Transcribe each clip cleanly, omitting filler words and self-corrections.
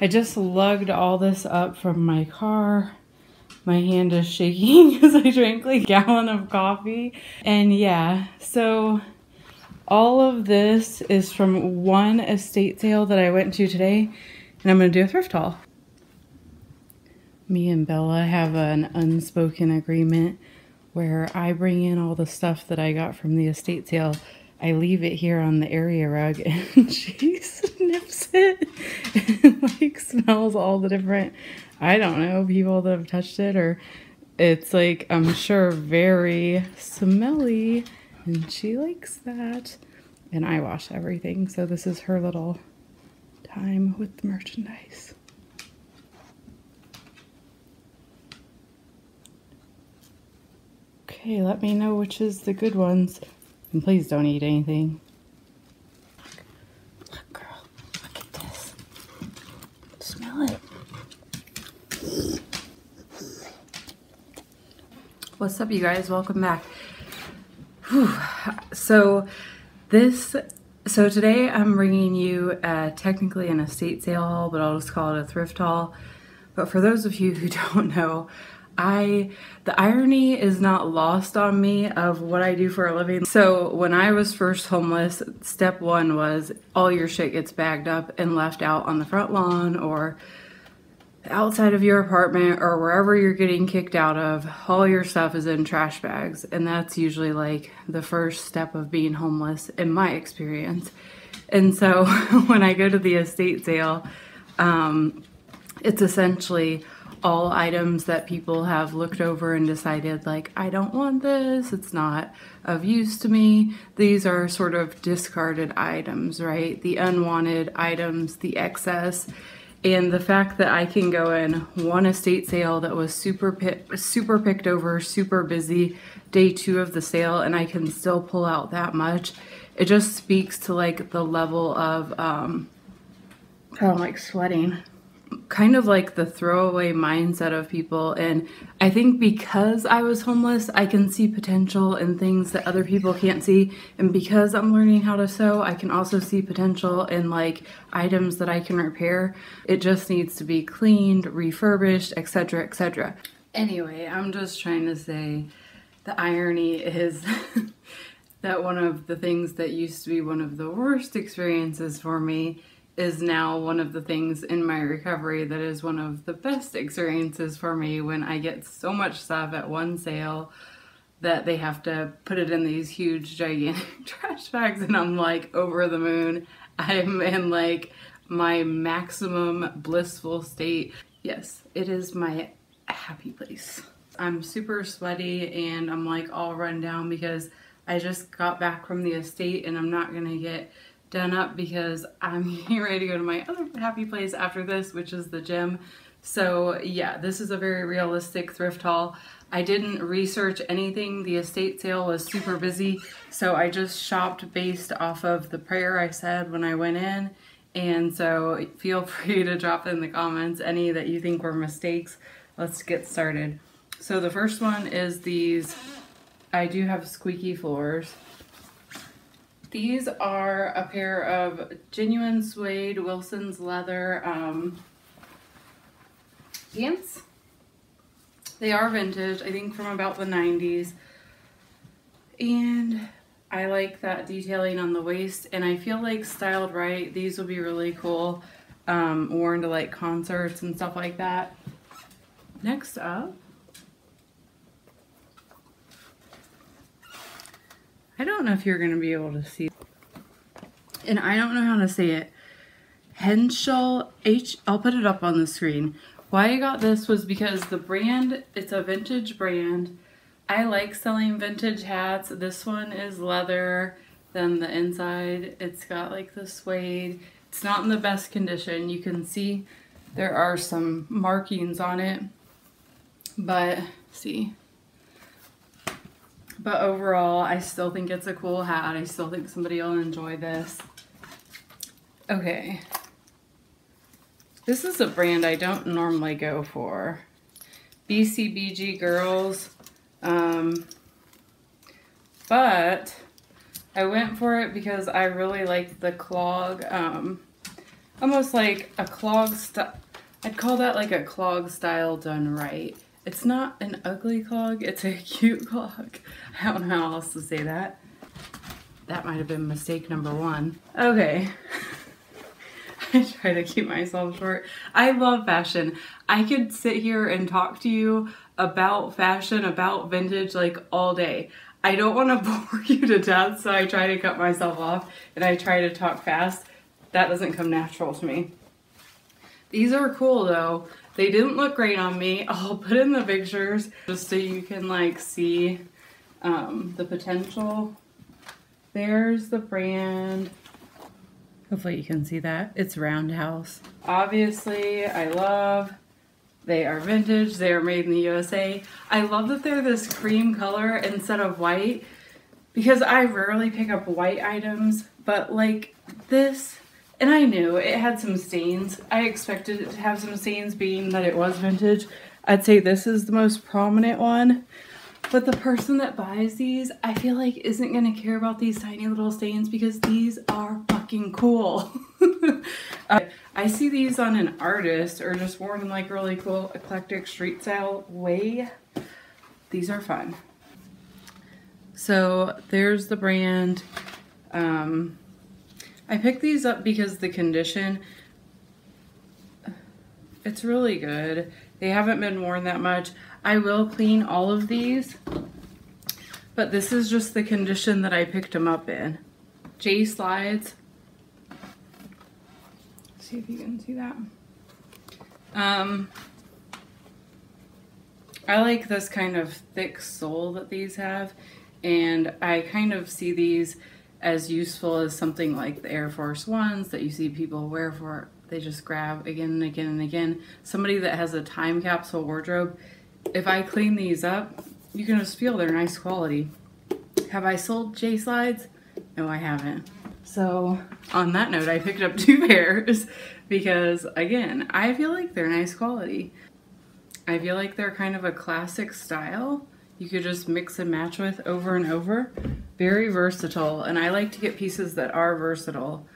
I just lugged all this up from my car. My hand is shaking because I drank like a gallon of coffee. And yeah, so all of this is from one estate sale that I went to today, and I'm gonna do a thrift haul. Me and Bella have an unspoken agreement where I bring in all the stuff that I got from the estate sale. I leave it here on the area rug and she sniffs it and like smells all the different, I don't know, people that have touched it, or it's like, I'm sure very smelly, and she likes that. And I wash everything, so this is her little time with the merchandise. Okay, let me know which is the good ones. And please don't eat anything. Look, girl, look at this. Smell it. What's up, you guys? Welcome back. Whew. So today I'm bringing you technically an estate sale haul, but I'll just call it a thrift haul. But for those of you who don't know, the irony is not lost on me of what I do for a living. So when I was first homeless, step one was all your shit gets bagged up and left out on the front lawn or outside of your apartment or wherever you're getting kicked out of. All your stuff is in trash bags, and that's usually like the first step of being homeless in my experience. And so when I go to the estate sale, it's essentially all items that people have looked over and decided like, I don't want this, it's not of use to me. These are sort of discarded items, right? The unwanted items, the excess. And the fact that I can go in one estate sale that was super picked over, super busy, day 2 of the sale, and I can still pull out that much, it just speaks to like the level of, kind of like sweating, kind of like the throwaway mindset of people. And I think because I was homeless, I can see potential in things that other people can't see. And because I'm learning how to sew, I can also see potential in like items that I can repair. It just needs to be cleaned, refurbished, etc., etc. Anyway, I'm just trying to say the irony is that one of the things that used to be one of the worst experiences for me is now one of the things in my recovery that is one of the best experiences for me, when I get so much stuff at one sale that they have to put it in these huge gigantic trash bags, and I'm like over the moon. I'm in like my maximum blissful state. Yes, it is my happy place. I'm super sweaty and I'm like all run down because I just got back from the estate and I'm not gonna get done up because I'm getting ready to go to my other happy place after this, which is the gym. So yeah, this is a very realistic thrift haul. I didn't research anything. The estate sale was super busy, so I just shopped based off of the prayer I said when I went in. And so feel free to drop in the comments any that you think were mistakes. Let's get started. So the first one is these, I do have squeaky floors. These are a pair of genuine suede Wilson's leather pants. They are vintage, I think from about the 90s. And I like that detailing on the waist, and I feel like styled right, these will be really cool, worn to like concerts and stuff like that. Next up, I don't know if you're going to be able to see, and I don't know how to say it. Henschel, I'll put it up on the screen. Why I got this was because the brand, it's a vintage brand. I like selling vintage hats. This one is leather, then the inside, it's got like the suede. It's not in the best condition. You can see there are some markings on it, but see. But overall, I still think it's a cool hat. I still think somebody will enjoy this. Okay. This is a brand I don't normally go for. BCBG Girls. But I went for it because I really like the clog. almost like a clog style. I'd call that like a clog style done right. It's not an ugly clog, it's a cute clog. I don't know how else to say that. That might have been mistake number one. Okay. I try to keep myself short. I love fashion. I could sit here and talk to you about fashion, about vintage, like all day. I don't want to bore you to death, so I try to cut myself off and I try to talk fast. That doesn't come natural to me. These are cool though. They didn't look great on me. I'll put in the pictures just so you can like see the potential. There's the brand. Hopefully you can see that. It's Roundhouse. Obviously, I love. They are vintage. They are made in the USA. I love that they're this cream color instead of white because I rarely pick up white items, but like this, and I knew it had some stains. I expected it to have some stains being that it was vintage. I'd say this is the most prominent one. But the person that buys these, I feel like isn't going to care about these tiny little stains because these are fucking cool. I see these on an artist or just worn in like really cool eclectic street style way. These are fun. So there's the brand. I picked these up because the condition, it's really good. They haven't been worn that much. I will clean all of these, but this is just the condition that I picked them up in. J slides. See if you can see that. I like this kind of thick sole that these have, and I kind of see these as useful as something like the Air Force Ones that you see people wear for, they just grab again and again and again. Somebody that has a time capsule wardrobe, if I clean these up, you can just feel they're nice quality. Have I sold J slides? No, I haven't. So on that note, I picked up 2 pairs because again, I feel like they're nice quality. I feel like they're kind of a classic style. You could just mix and match with over and over. Very versatile, and I like to get pieces that are versatile.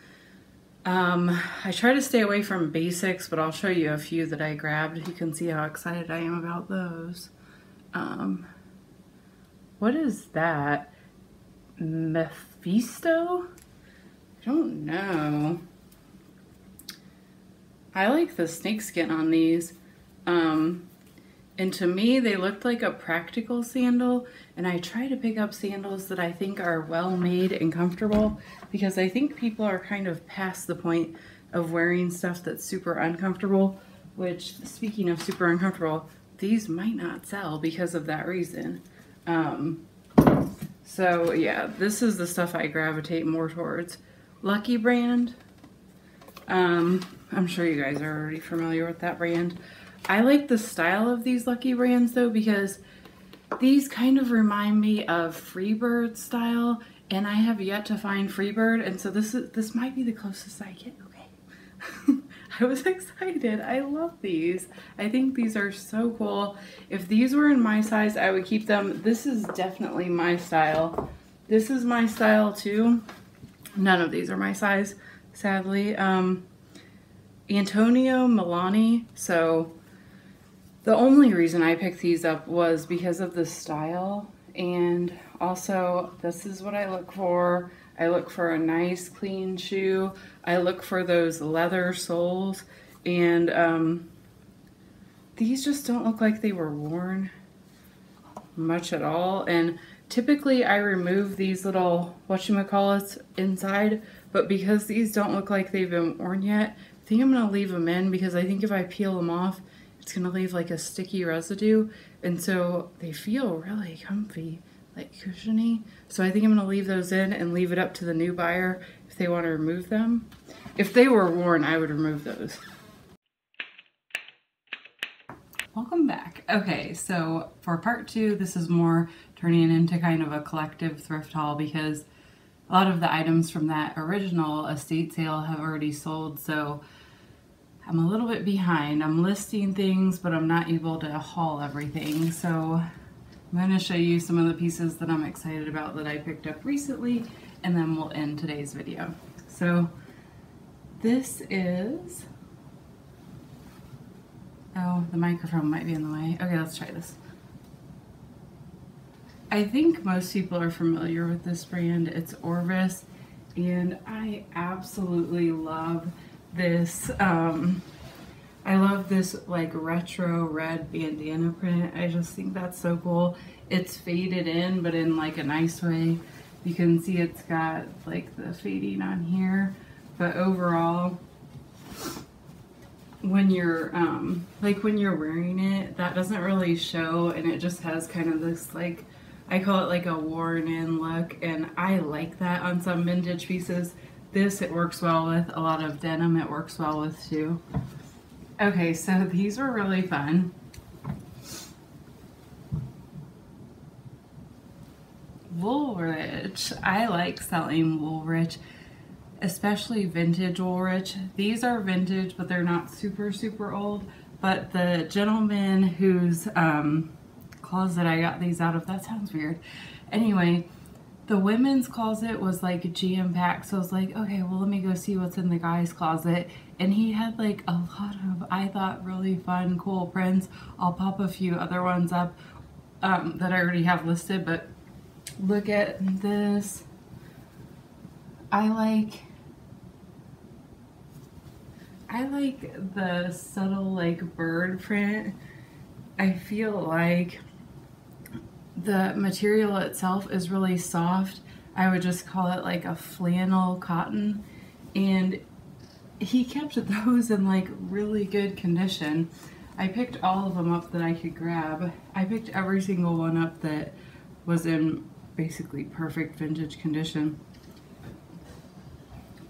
I try to stay away from basics, but I'll show you a few that I grabbed. You can see how excited I am about those. What is that? Mephisto? I don't know. I like the snakeskin on these. And to me, they looked like a practical sandal, and I try to pick up sandals that I think are well made and comfortable because I think people are kind of past the point of wearing stuff that's super uncomfortable, which, speaking of super uncomfortable, these might not sell because of that reason. So yeah, this is the stuff I gravitate more towards. Lucky brand. I'm sure you guys are already familiar with that brand. I like the style of these Lucky brands though because these kind of remind me of Freebird style, and I have yet to find Freebird, and so this might be the closest I get. Okay. I was excited. I love these. I think these are so cool. If these were in my size, I would keep them. This is definitely my style. This is my style too. None of these are my size, sadly. Antonio Milani. So the only reason I picked these up was because of the style, and also this is what I look for. I look for a nice clean shoe. I look for those leather soles, and these just don't look like they were worn much at all. And typically I remove these little whatchamacallits inside, but because these don't look like they've been worn yet, I think I'm gonna leave them in because I think if I peel them off, it's gonna leave like a sticky residue, and so they feel really comfy, like cushiony. So I think I'm gonna leave those in and leave it up to the new buyer if they want to remove them. If they were worn, I would remove those. Welcome back. Okay, so for part 2, this is more turning into kind of a collective thrift haul because a lot of the items from that original estate sale have already sold, so I'm a little bit behind. I'm listing things, but I'm not able to haul everything. So I'm going to show you some of the pieces that I'm excited about that I picked up recently, and then we'll end today's video. So This is, oh, the microphone might be in the way. Okay, let's try this. I think most people are familiar with this brand. It's Orvis, and I absolutely love this. I love this like retro red bandana print. I just think that's so cool. It's faded in, but in like a nice way. You can see it's got like the fading on here, but overall, when you're when you're wearing it, that doesn't really show, and it just has kind of this like, I call it like a worn in look, and I like that on some vintage pieces. This it works well with. A lot of denim it works well with too. Okay, so these were really fun. Woolrich. I like selling Woolrich, especially vintage Woolrich. These are vintage, but they're not super old. But the gentleman whose closet I got these out of, that sounds weird. Anyway, the women's closet was like jam-packed, so I was like, okay, well, let me go see what's in the guy's closet. And he had like a lot of, I thought, really fun, cool prints. I'll pop a few other ones up that I already have listed, but look at this. I like the subtle like bird print. I feel like the material itself is really soft. I would just call it like a flannel cotton, and he kept those in like really good condition. I picked all of them up that I could grab. I picked every single one up that was in basically perfect vintage condition.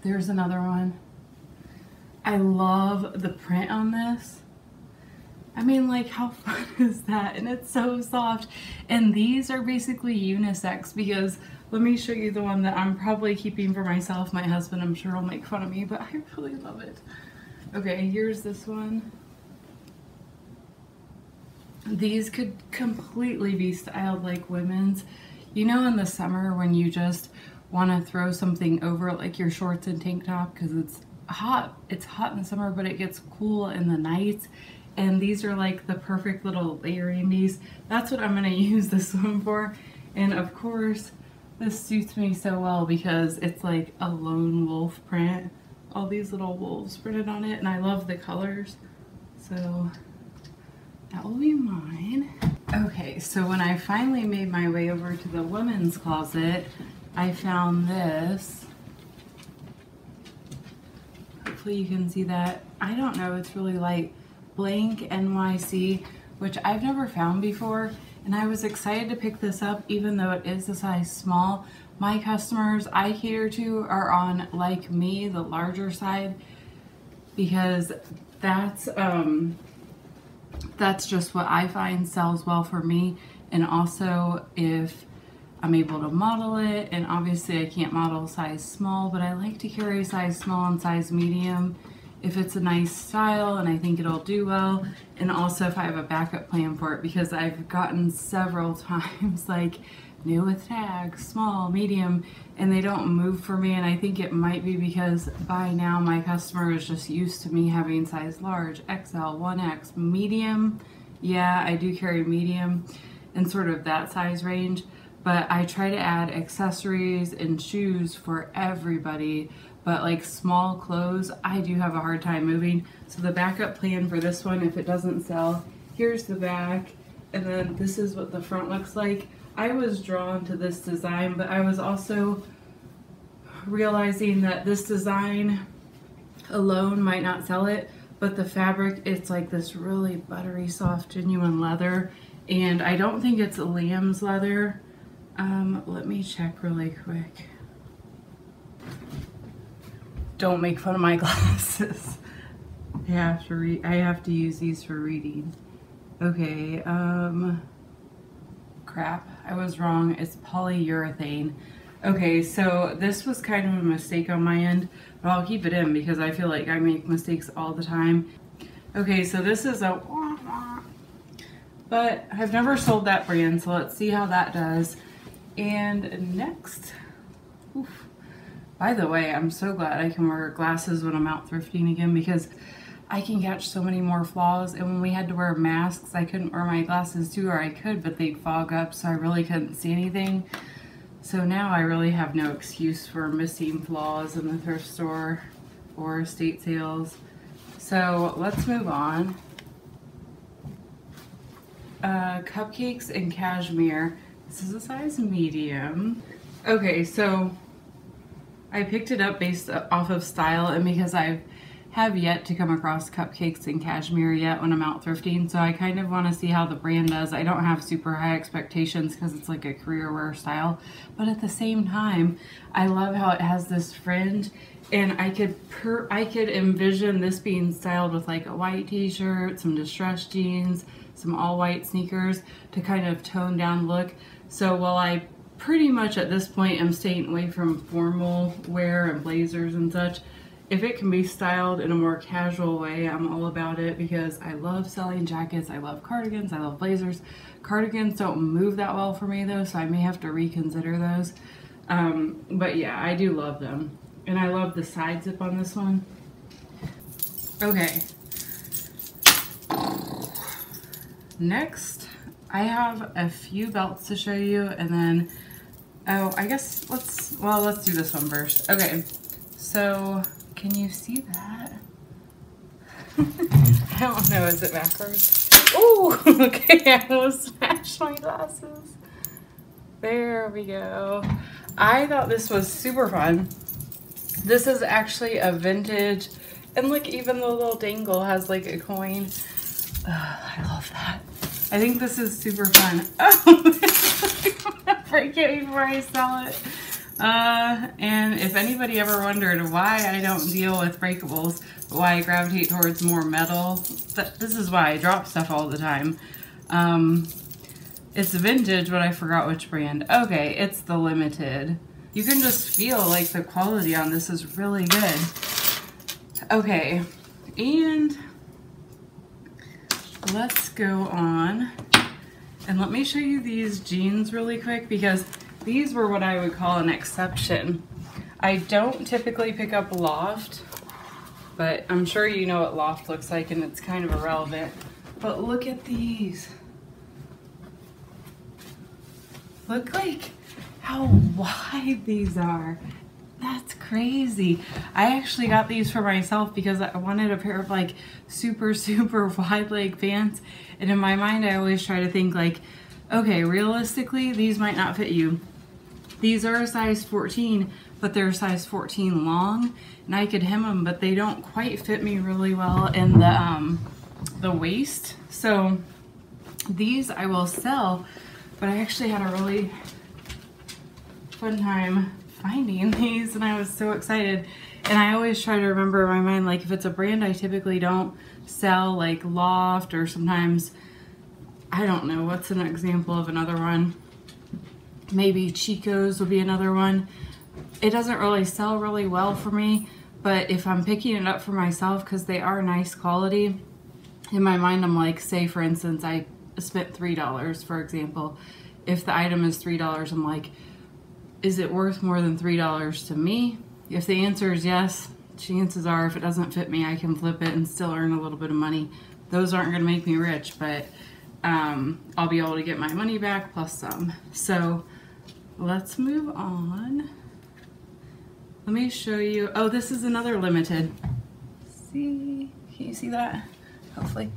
There's another one. I love the print on this. I mean, like, how fun is that? And it's so soft. And these are basically unisex, because let me show you the one that I'm probably keeping for myself. My husband, I'm sure, will make fun of me, but I really love it. Okay, here's this one. These could completely be styled like women's. You know, in the summer when you just want to throw something over like your shorts and tank top because it's hot. It's hot in the summer, but it gets cool in the nights. And these are like the perfect little layering piece. That's what I'm going to use this one for. And of course, this suits me so well because it's like a lone wolf print. All these little wolves printed on it, and I love the colors. So that will be mine. Okay, so when I finally made my way over to the women's closet, I found this. Hopefully you can see that. I don't know, it's really light. Blank NYC, which I've never found before, and I was excited to pick this up even though it is a size small. My customers I cater to are on, like me, the larger side, because that's just what I find sells well for me. And also if I'm able to model it, and obviously I can't model size small, but I like to carry size small and size medium if it's a nice style and I think it'll do well, and also if I have a backup plan for it, because I've gotten several times like new with tags, small, medium, and they don't move for me. And I think it might be because by now my customer is just used to me having size large, XL, 1X, medium. Yeah, I do carry medium and sort of that size range, but I try to add accessories and shoes for everybody. But like small clothes, I do have a hard time moving. So the backup plan for this one, if it doesn't sell, here's the back, and then this is what the front looks like. I was drawn to this design, but I was also realizing that this design alone might not sell it, but the fabric, it's like this really buttery, soft, genuine leather, and I don't think it's lamb's leather. Let me check really quick. Don't make fun of my glasses. I have to use these for reading. Okay, crap, I was wrong. It's polyurethane. Okay, so this was kind of a mistake on my end, but I'll keep it in because I feel like I make mistakes all the time. Okay, so this is a, but I've never sold that brand, so let's see how that does. And next, By the way, I'm so glad I can wear glasses when I'm out thrifting again, because I can catch so many more flaws. And when we had to wear masks, I couldn't wear my glasses too, or I could, but they'd fog up, so I really couldn't see anything. So now I really have no excuse for missing flaws in the thrift store or estate sales. So let's move on. Cupcakes and Cashmere. This is a size medium. Okay, so I picked it up based off of style, and because I have yet to come across Cupcakes and Cashmere yet when I'm out thrifting, so I kind of want to see how the brand does. I don't have super high expectations because it's like a career wear style, but at the same time, I love how it has this fringe, and I could envision this being styled with like a white t-shirt, some distressed jeans, some all white sneakers to kind of tone down look. So while I pretty much at this point am staying away from formal wear and blazers and such, if it can be styled in a more casual way, I'm all about it, because I love selling jackets, I love cardigans, I love blazers. Cardigans don't move that well for me though, so I may have to reconsider those. But yeah, I do love them. And I love the side zip on this one. Okay. Next, I have a few belts to show you, and then, oh, I guess let's do this one first. Okay, so can you see that? I don't know, is it backwards? Oh, okay, I almost smashed my glasses. There we go. I thought this was super fun. This is actually a vintage, and look, even the little dangle has like a coin. I love that. I think this is super fun. Oh, I'm gonna break it before I sell it. And if anybody ever wondered why I don't deal with breakables, but why I gravitate towards more metal, this is why I drop stuff all the time. It's vintage, but I forgot which brand. Okay, it's the limited. You can just feel like the quality on this is really good. Okay, and let's go on, and let me show you these jeans really quick, because these were what I would call an exception. I don't typically pick up loft, but I'm sure you know what loft looks like, and it's kind of irrelevant. But look at these. Look like how wide these are. That's crazy. I actually got these for myself because I wanted a pair of like super wide leg pants, and in my mind I always try to think like, okay, realistically these might not fit you. These are a size 14, but they're a size 14 long, and I could hem them, but they don't quite fit me really well in the waist. So these I will sell, but I actually had a really fun time finding these, and I was so excited. And I always try to remember in my mind, like if it's a brand I typically don't sell, like Loft, or sometimes, I don't know, what's an example of another one? Maybe Chico's would be another one. It doesn't really sell really well for me, but if I'm picking it up for myself because they are nice quality, in my mind I'm like, say for instance I spent $3, for example. If the item is $3, I'm like, is it worth more than $3 to me? If the answer is yes, chances are if it doesn't fit me, I can flip it and still earn a little bit of money. Those aren't gonna make me rich, but I'll be able to get my money back plus some. So let's move on. Let me show you, oh, this is another limited. See, can you see that? Hopefully.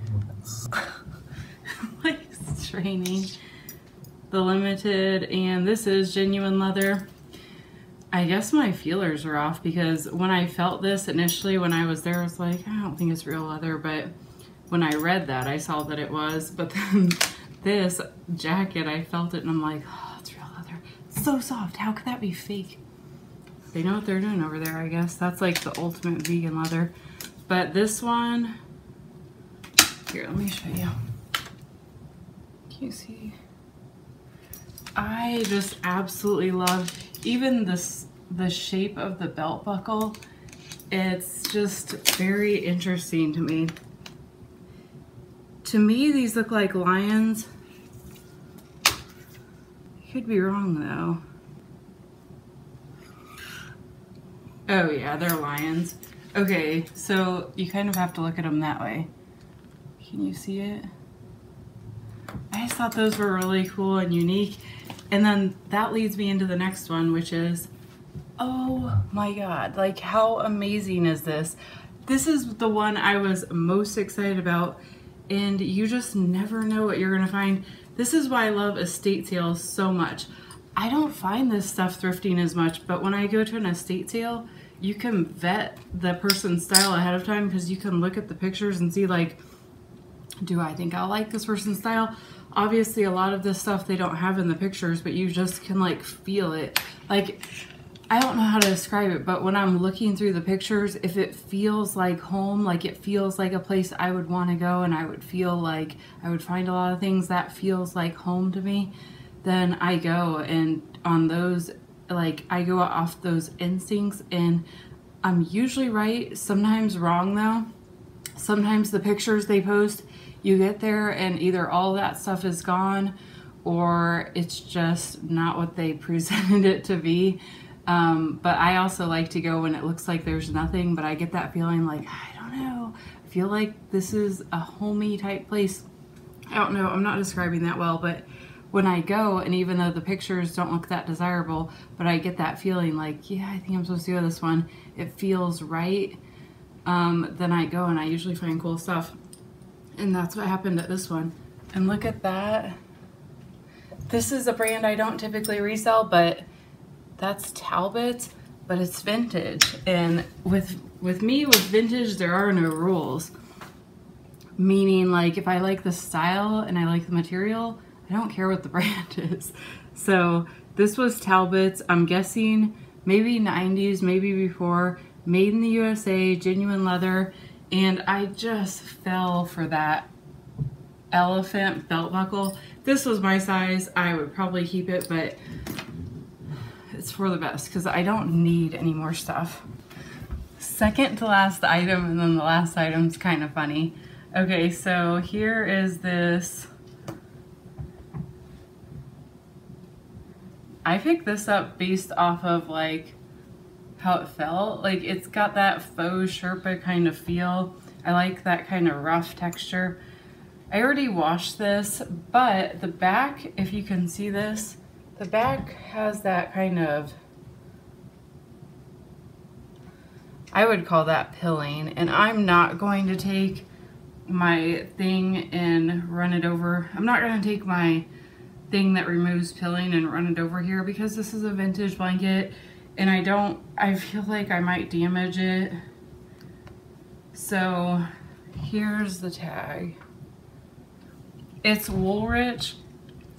Like straining. The limited, and this is genuine leather. I guess my feelers are off, because when I felt this initially when I was there, I was like, I don't think it's real leather, but when I read that, I saw that it was. But then this jacket, I felt it and I'm like, oh, it's real leather. It's so soft. How could that be fake? They know what they're doing over there, I guess. That's like the ultimate vegan leather. But this one, here, let me show you. Can you see? I just absolutely love even the shape of the belt buckle. It's just very interesting to me. To me, these look like lions. Could be wrong though. Oh yeah, they're lions. Okay, so you kind of have to look at them that way. Can you see it? I just thought those were really cool and unique. And then that leads me into the next one, which is, oh my God, like how amazing is this? This is the one I was most excited about, and you just never know what you're gonna find. This is why I love estate sales so much. I don't find this stuff thrifting as much, but when I go to an estate sale, you can vet the person's style ahead of time because you can look at the pictures and see like, do I think I'll like this person's style? Obviously a lot of this stuff they don't have in the pictures, but you just can like feel it. Like, I don't know how to describe it, but when I'm looking through the pictures, if it feels like home, like it feels like a place I would want to go and I would feel like I would find a lot of things that feels like home to me, then I go. And on those, like I go off those instincts, and I'm usually right, sometimes wrong though. Sometimes the pictures they post, you get there and either all that stuff is gone or it's just not what they presented it to be. But I also like to go when it looks like there's nothing, but I get that feeling like, I don't know, I feel like this is a homey type place. I don't know, I'm not describing that well, but when I go, and even though the pictures don't look that desirable, but I get that feeling like, yeah, I think I'm supposed to go to this one, it feels right, then I go and I usually find cool stuff. And that's what happened at this one. And look at that. This is a brand I don't typically resell, but that's Talbot, but it's vintage. And with me, with vintage, there are no rules. Meaning, like, if I like the style and I like the material, I don't care what the brand is. So this was Talbot's, I'm guessing maybe 90s, maybe before, made in the USA, genuine leather. And I just fell for that elephant belt buckle. This was my size. I would probably keep it, but it's for the best because I don't need any more stuff. Second to last item, and then the last item's kind of funny. Okay, so here is this. I picked this up based off of like how it felt. Like it's got that faux Sherpa kind of feel. I like that kind of rough texture. I already washed this, but the back, if you can see this, the back has that kind of, I would call that pilling, and I'm not going to take my thing and run it over. I'm not going to take my thing that removes pilling and run it over here because this is a vintage blanket and I feel like I might damage it. So here's the tag. It's Woolrich.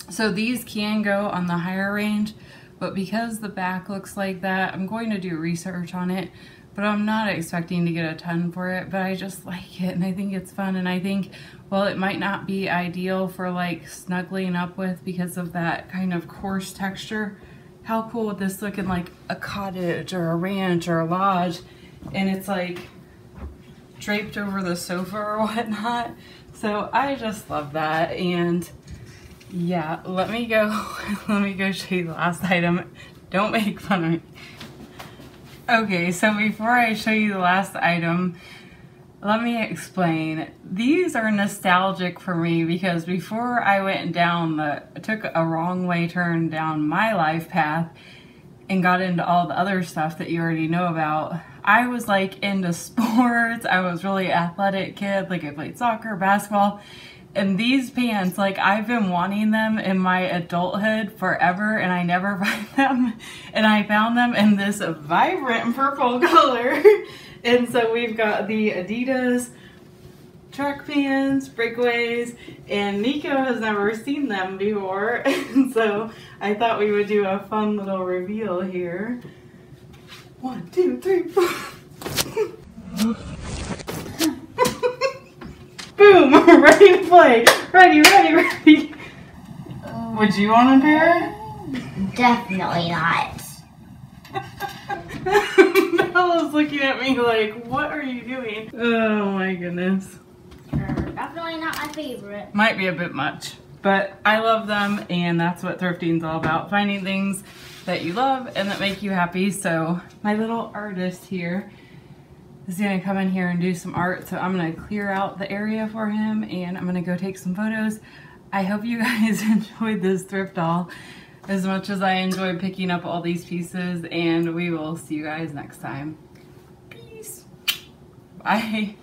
So these can go on the higher range, but because the back looks like that, I'm going to do research on it, but I'm not expecting to get a ton for it, but I just like it and I think it's fun. And I think, well, it might not be ideal for like snuggling up with because of that kind of coarse texture. How cool would this look in like a cottage or a ranch or a lodge? And it's like draped over the sofa or whatnot. So I just love that. And yeah, let me go show you the last item. Don't make fun of me. Okay, so before I show you the last item, let me explain. These are nostalgic for me because before I went down took a wrong way turn down my life path and got into all the other stuff that you already know about, I was like into sports. I was really athletic kid, like I played soccer, basketball, and these pants, like I've been wanting them in my adulthood forever and I never find them, and I found them in this vibrant purple color. And so we've got the Adidas track pants, breakaways, and Nico has never seen them before. And so I thought we would do a fun little reveal here. 1, 2, 3, 4. Boom! Ready to play. Ready, ready, ready. Would you want a pair? Definitely not. Bella's looking at me like, what are you doing? Oh my goodness. Definitely not my favorite. Might be a bit much. But I love them, and that's what thrifting is all about. Finding things that you love and that make you happy. So my little artist here is gonna come in here and do some art. So I'm gonna clear out the area for him, and I'm gonna go take some photos. I hope you guys enjoyed this thrift haul as much as I enjoyed picking up all these pieces, and we will see you guys next time. Peace. Bye.